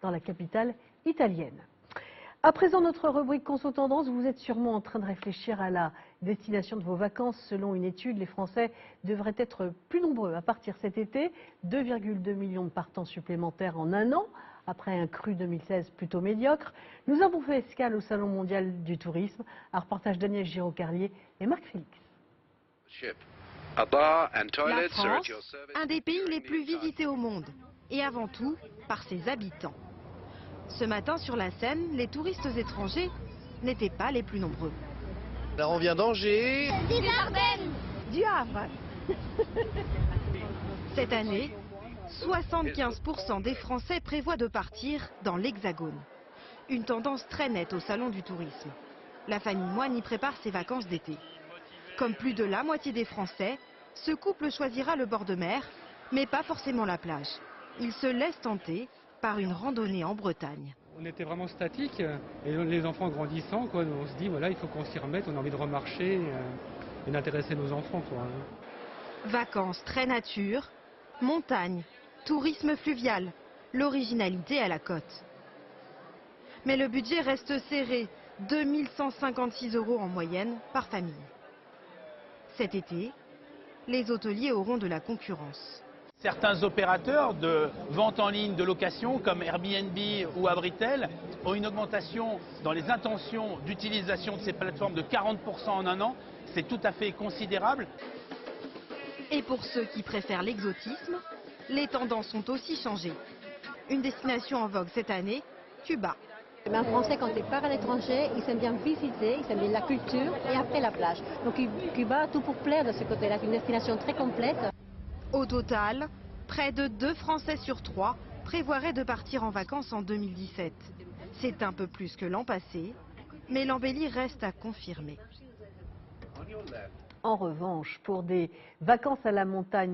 dans la capitale italienne. À présent, notre rubrique Conso Tendance, vous êtes sûrement en train de réfléchir à la destination de vos vacances. Selon une étude, les Français devraient être plus nombreux à partir cet été. 2,2 millions de partants supplémentaires en un an, après un cru 2016 plutôt médiocre. Nous avons fait escale au Salon mondial du tourisme. Un reportage d'Agnès Giraud-Carlier et Marc Félix. La France, un des pays les plus visités au monde, et avant tout par ses habitants. Ce matin sur la Seine, les touristes étrangers n'étaient pas les plus nombreux. Alors on vient d'Angers, Des Ardennes, du Havre. Cette année, 75% des Français prévoient de partir dans l'Hexagone. Une tendance très nette au Salon du tourisme. La famille Moine y prépare ses vacances d'été. Comme plus de la moitié des Français, ce couple choisira le bord de mer, mais pas forcément la plage. Il se laisse tenter par une randonnée en Bretagne. On était vraiment statique et les enfants grandissant, quoi, on se dit voilà, il faut qu'on s'y remette, on a envie de remarcher et d'intéresser nos enfants, quoi. Vacances très nature, montagne, tourisme fluvial, l'originalité à la côte. Mais le budget reste serré, 2 156 € en moyenne par famille. Cet été, les hôteliers auront de la concurrence. Certains opérateurs de vente en ligne de location comme Airbnb ou Abritel ont une augmentation dans les intentions d'utilisation de ces plateformes de 40% en un an. C'est tout à fait considérable. Et pour ceux qui préfèrent l'exotisme, les tendances ont aussi changé. Une destination en vogue cette année, Cuba. Un Français, quand il part à l'étranger, il aime bien visiter, il aime bien la culture et après la plage. Donc Cuba a tout pour plaire de ce côté-là, c'est une destination très complète. Au total, près de 2 Français sur 3 prévoiraient de partir en vacances en 2017. C'est un peu plus que l'an passé, mais l'embellie reste à confirmer. En revanche, pour des vacances à la montagne,